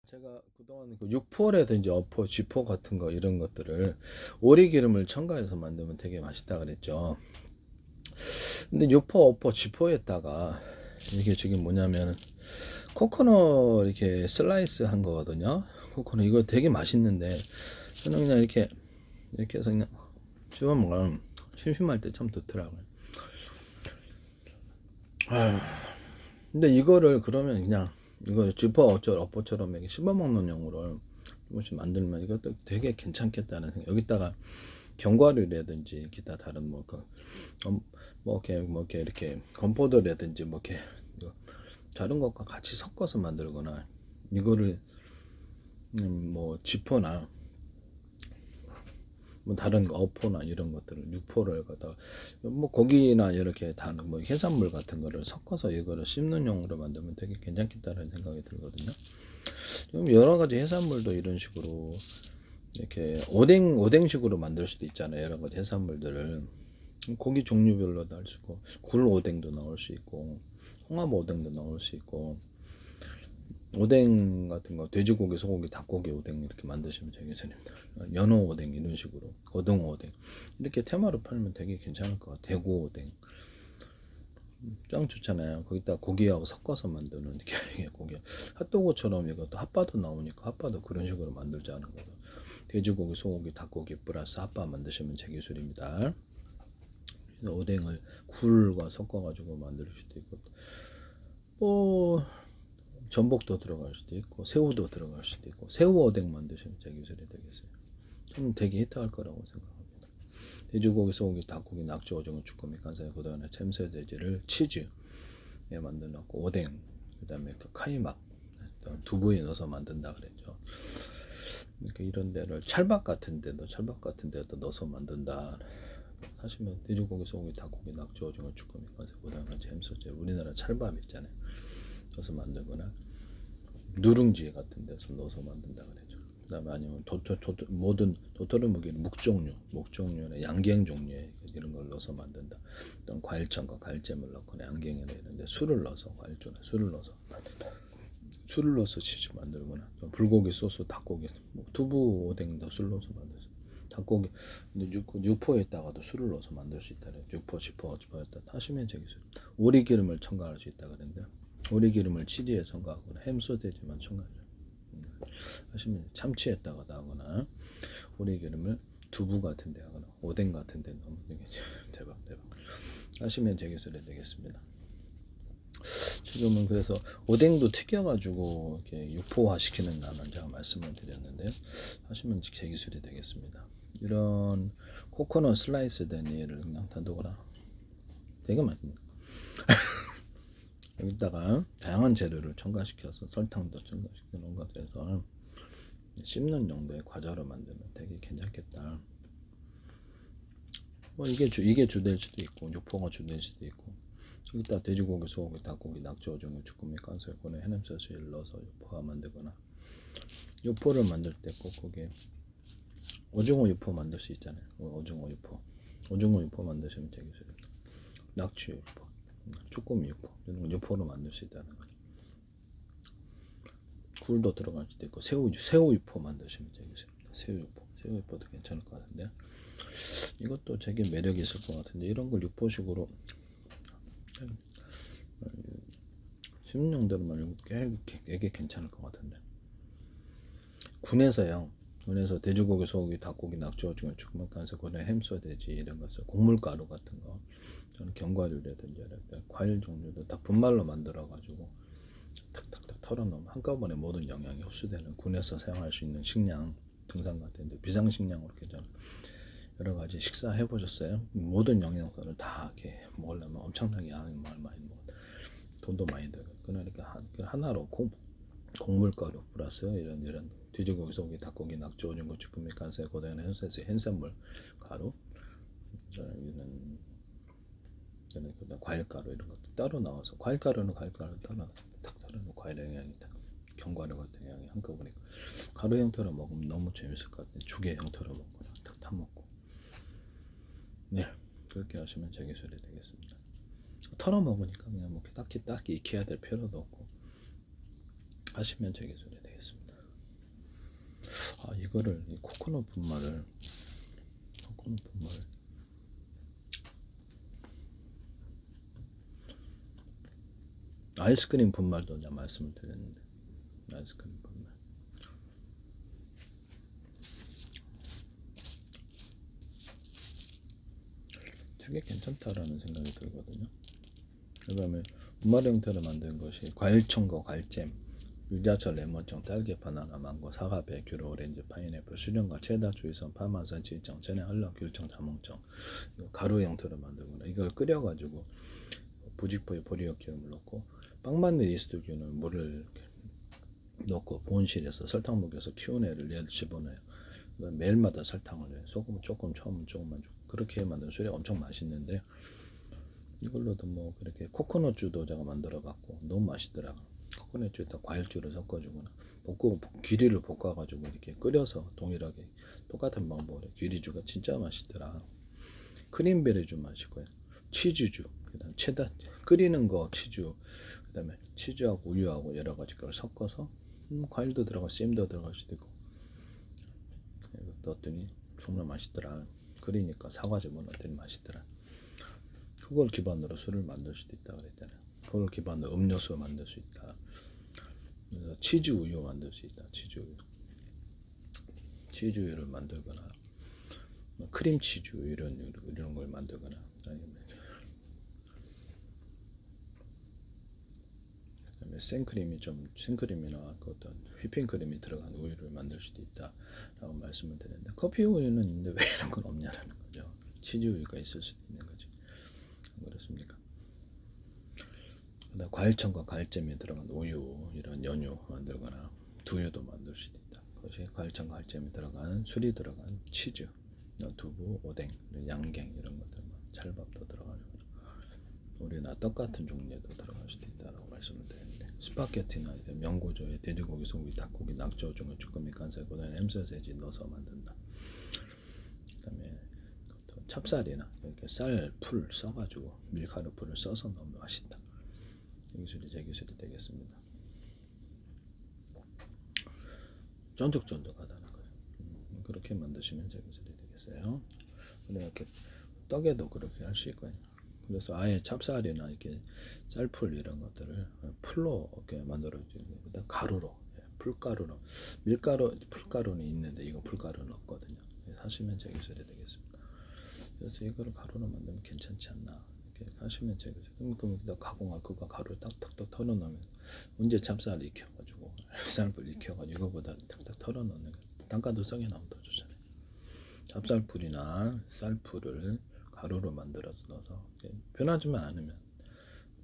제가 그동안 그 육포라든지 어포, 쥐포 같은 거 이런 것들을 오리기름을 첨가해서 만들면 되게 맛있다 그랬죠. 근데 육포, 어포, 쥐포에다가 이게 지금 뭐냐면 코코넛 이렇게 슬라이스 한 거거든요. 코코넛 이거 되게 맛있는데 저는 그냥 이렇게 해서 그냥 씹어 먹으면 심심할 때 참 좋더라고요. 근데 이거를 그러면 그냥 이거 쥐포 어포처럼 이렇게 씹어 먹는 용으로 조금씩 만들면 이것도 되게 괜찮겠다는 생각. 여기다가 견과류라든지 기타 다른 이렇게 건포도라든지 다른 것과 같이 섞어서 만들거나 이거를 쥐포나 다른 어포나 이런 것들을 육포를 갖다가 고기나 이렇게 다른 해산물 같은 거를 섞어서 이거를 씹는 용으로 만들면 되게 괜찮겠다는 생각이 들거든요. 좀 여러 가지 해산물도 이런 식으로 이렇게 오뎅식으로 만들 수도 있잖아요. 여러 가지 해산물들을 고기 종류별로도 할 수 있고 굴 오뎅도 넣을 수 있고 홍합 오뎅도 넣을 수 있고 오뎅 같은 거 돼지고기, 소고기, 닭고기 오뎅 이렇게 만드시면 되게 재밌습니다. 연어 오뎅 이런 식으로 고등어 오뎅 이렇게 테마로 팔면 되게 괜찮을 것 같아요. 대구 오뎅 짱 좋잖아요. 거기다 고기하고 섞어서 만드는 이게 고기 핫도그처럼 이것도 핫바도 나오니까 핫바도 그런 식으로 만들자는 거죠. 돼지고기, 소고기, 닭고기 플러스 핫바 만드시면 제 기술입니다. 그래서 오뎅을 굴과 섞어가지고 만들 수도 있고 뭐 전복도 들어갈 수도 있고 새우도 들어갈 수도 있고 새우 오뎅 만드시면 제 기술이 되겠어요. 저는 되게 히트할 거라고 생각합니다. 돼지고기, 소고기, 닭고기, 낙지, 오징어, 주꾸미, 간사이, 고등어, 챔새돼지를 치즈에 만들어 놓고 오뎅, 그다음에 카이막, 두부에 넣어서 만든다 그랬죠. 그러니까 이런 데를 찰밥 같은 데도 넣어서 만든다. 하시면 돼지고기, 소고기, 닭고기, 낙지, 오징어, 주꾸미, 간사이, 고등어, 챔새돼지 우리나라 찰밥 있잖아요. 넣어서 만들거나 누룽지 같은 데서 넣어서 만든다 그랬죠. 그다음에 아니면 모든 도토리묵이 묵종류나 양갱 종류의 이런 걸 넣어서 만든다. 어떤 과일청과 과일잼을 넣거나 양갱이나 이런데 술을 넣어서 술을 넣어서 만든다. 술을 넣어서 치즈 만들거나 불고기 소스, 닭고기, 두부 오뎅도 술 넣어서 만들죠. 닭고기 육포에다가도 술을 넣어서 만들 수 있다. 육포, 지포에다 하시면 저기 오리기름을 첨가할 수 있다 그랬는데 오리기름을 치즈에 첨가하거나 햄 소세지만 첨가하죠. 하시면 참치에다가 하거나 오리기름을 두부 같은 데 하거나 오뎅 같은 데 넣으면 되겠죠. 대박 하시면 제 기술이 되겠습니다. 지금은 그래서 오뎅도 튀겨가지고 이렇게 육포화 시키는 나는 제가 말씀을 드렸는데 하시면 제 기술이 되겠습니다. 이런 코코넛 슬라이스 된 얘를 그냥 놔두거나 되게 맛있습니다. 여기다가 다양한 재료를 첨가시켜서 설탕도 첨가시켜 놓은 것에서 씹는 정도의 과자로 만들면 되게 괜찮겠다. 이게 주될 수도 있고 육포가 주될 수도 있고 여기다 돼지고기, 소고기, 닭고기, 낙지, 오징어, 주꾸미, 간소에 꺼내 해냄 소스를 넣어서 육포가 만들거나 육포를 만들 때 꼭 거기에 오징어 육포 만들 수 있잖아요. 오징어 육포 만드시면 되게 좋습니다. 낙지 육포, 주꾸미 육포 이런 거 육포로 만들 수 있다는 거죠. 굴도 들어갈 수도 있고 새우 육포 만드시면 되겠습니다. 새우 육포도 괜찮을 것 같은데 이것도 되게 매력이 있을 것 같은데 이런 걸 육포식으로 씹는 대로만 되게 괜찮을 것 같은데 군에서 돼지고기, 소고기, 닭고기, 낙지, 오징어, 주꾸미, 간석, 고래, 햄 소세지 이런 것을 곡물가루 같은 거 저는 견과류라든지 과일 종류도 다 분말로 만들어 가지고 탁탁탁 털어놓으면 한꺼번에 모든 영양이 흡수되는 군에서 사용할 수 있는 식량 등산 같은데 비상식량으로 이렇게 여러 가지 식사해 보셨어요? 모든 영양소를 다 이렇게 먹으려면 엄청나게 양이 많이 먹어 돈도 많이 들고 그러니까 하나로 곡물가루 플러스 이런 돼지고기, 소고기, 닭고기, 낙지, 오징어, 주꾸미, 간사이, 고등어, 해산물 가루 이런 과일가루 이런 것도 따로 나와서 과일가루는 따로 탁 따로 과일 영양이 다 견과류 같은 영양이 한꺼번에 가루 형태로 먹으면 너무 재밌을 것 같아요. 죽의 형태로 먹거나 탁 타먹고 네 그렇게 하시면 제 기술이 되겠습니다. 털어 먹으니까 그냥 딱히 익혀야 될 필요도 없고 하시면 제 기술이 되겠습니다. 이거를 이 코코넛 분말을 아이스크림 분말도 이제 말씀을 드렸는데 아이스크림 분말 되게 괜찮다라는 생각이 들거든요. 그 다음에 분말 형태로 만든 것이 과일청과 과일잼, 유자철, 레몬청, 딸기, 바나나, 망고, 사과배, 귤, 오렌지, 파인애플, 수령과 체다, 주의선, 파마산, 지청, 체내, 알락, 귤청, 자몽청 가루 형태로 만들거나 이걸 끓여가지고 부직포에 보리역 기름을 넣고 빵만두 이스트균을 물을 넣고 보온실에서 설탕 먹여서 키운 애를 얘를 집어넣어요. 매일마다 설탕을 해요. 소금 조금 처음은 조금만 주고 그렇게 만든 술이 엄청 맛있는데 이걸로도 뭐 그렇게 코코넛주도 제가 만들어봤고 너무 맛있더라고. 코코넛주에다 과일주를 섞어주거나 볶고 귀리를 볶아가지고 이렇게 끓여서 동일하게 똑같은 방법으로 귀리주가 진짜 맛있더라. 크림베리주 맛있고요. 치즈주, 그다음 체다 끓이는 거 치즈, 그다음에 치즈하고 우유하고 여러 가지 걸 섞어서 과일도 들어가 쌤도 들어갈 수도 있고 넣었더니 정말 맛있더라. 그러니까 사과즙 넣었더니 맛있더라. 그걸 기반으로 술을 만들 수도 있다 그랬잖아요. 그걸 기반으로 음료수 만들 수 있다. 그래서 치즈 우유 만들 수 있다. 치즈 우유를 만들거나 크림 치즈 이런 걸 만들거나 아니면 그다음에 생크림이나 그 어떤 휘핑크림이 들어간 우유를 만들 수도 있다라고 말씀을 드렸는데 커피 우유는 있는데 왜 이런 건 없냐라는 거죠. 치즈 우유가 있을 수도 있는 거지. 그렇습니까? 그다음 과일청과 과일잼이 들어간 우유 이런 연유 만들거나 두유도 만들 수도 있다. 그것이 과일청 과일잼이 들어간 술이 들어간 치즈, 두부, 오뎅, 양갱 이런 것들, 찰밥도 들어가고 우리나 떡 같은 종류에도 들어갈 수도 있다라고 말씀을 드렸는데 스파게티나 명고조에 돼지고기, 소고기, 닭고기, 낙지, 오징어, 쭈꾸미, 간살, 고다니, 햄소세지 넣어서 만든다. 그다음에 찹쌀이나 이렇게 쌀, 풀 써가지고 밀가루 풀을 써서 넣으면 맛있다. 이 기술이 제 기술이 되겠습니다. 쫀득쫀득하다는 거예요. 그렇게 만드시면 제 기술이 되겠어요. 근데 이렇게 떡에도 그렇게 할 수 있고요. 그래서 아예 찹쌀이나 이렇게 쌀풀 이런 것들을 풀로 이렇게 만들어주고 그다음 가루로 풀가루로 풀가루는 있는데 이거 풀가루는 없거든요. 하시면 제 기술이 되겠습니다. 그래서 이거를 가루로 만들면 괜찮지 않나 이렇게 하시면 제 기술. 그럼 가공할 그거 가루를 탁탁탁 털어넣으면 언제 찹쌀 익혀가지고 쌀풀 익혀가지고 이거보다 탁탁 털어넣는 단가도 싸게 나오면 더 좋잖아요. 찹쌀풀이나 쌀풀을 가루로 만들어서 넣어서 변하지만 않으면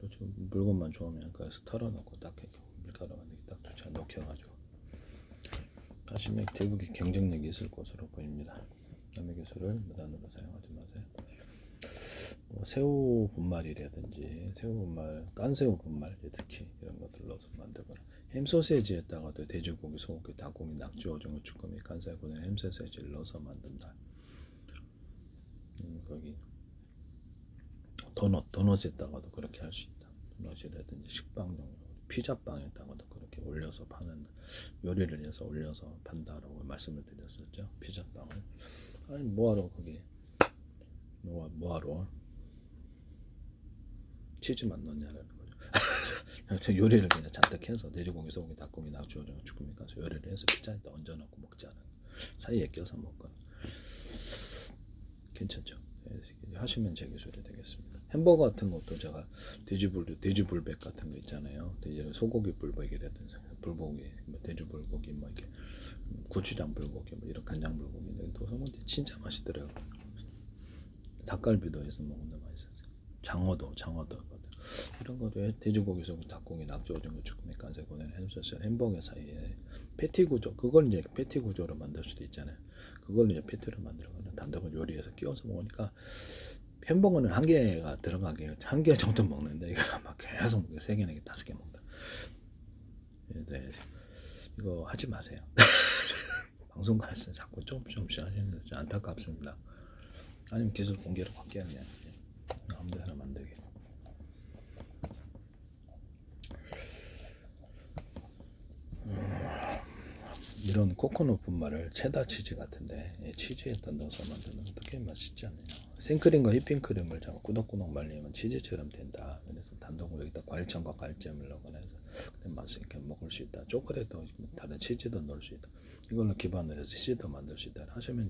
좀 물건만 좋으면 그래서 털어놓고 딱 밀가루 만들기 딱 좋죠. 녹여가지고 하시면 대국이 경쟁력이 있을 것으로 보입니다. 남의 기술을 무단으로 사용하지 마세요. 새우 분말이라든지 깐새우 분말 특히 이런 것들 넣어서 만들거나 햄소세지에다가도 돼지고기, 소고기, 닭고기, 낙지, 오징어, 쭈꾸미, 깐새우, 고다니, 햄소세지를 넣어서 만든다. 거기 도넛에다가도 그렇게 할 수 있다. 도넛이라든지 식빵용, 피자빵에다가도 그렇게 올려서 파는 요리를 해서 올려서 판다라고 말씀을 드렸었죠. 피자빵을 아니 뭐하러 거기 뭐하러 치즈만 넣냐라는 거죠. 요리를 그냥 잔뜩 해서 돼지고기, 소고기, 닭고기, 낙지, 오징어, 쭈꾸미 가서 요리를 해서 피자에다 얹어놓고 먹지 않아요. 사이에 껴서 먹거나 괜찮죠. 하시면 제 기술이 되겠습니다. 햄버거 같은 것도 제가 돼지불백 같은 거 있잖아요. 소고기 불백이라든지 불고기, 돼지불고기 뭐 이렇게 고추장 불고기, 뭐 이런 간장 불고기 넣어서 먹는데 진짜 맛있더라고요. 닭갈비도 해서 먹는데 맛있었어요. 장어도 이런 것도 돼지고기, 소고기, 닭고기, 낙지, 오징어, 쭈꾸미, 깐새우, 고다니, 햄소스, 햄버거 사이에 패티 구조, 그걸 이제 패티 구조로 만들 수도 있잖아요. 그걸 이제 패티로 만들거나 단독을 요리해서 끼워서 먹으니까 햄버거는 한 개가 들어가게 한 개 정도 먹는데 이거 막 계속 먹게 3개, 4개, 5개 먹다. 네, 이거 하지 마세요. 방송가에서 자꾸 조금씩 하시는 게 안타깝습니다. 아니면 기술 공개로 바뀌어야 그냥 아무데나 만들게. 이런 코코넛 분말을 체다 치즈 같은데 치즈에다 넣어서 만드는 것도 꽤 맛있지 않나요? 생크림과 휘핑크림을 꾸덕꾸덕 말리면 치즈처럼 된다. 그래서 단독으로 여기다 과일청과 과일잼을 넣거나 해서 맛있게 이렇게 먹을 수 있다. 초콜릿도 다른 치즈도 넣을 수 있다. 이걸로 기반으로 해서 시드 만들 수 있다 하시면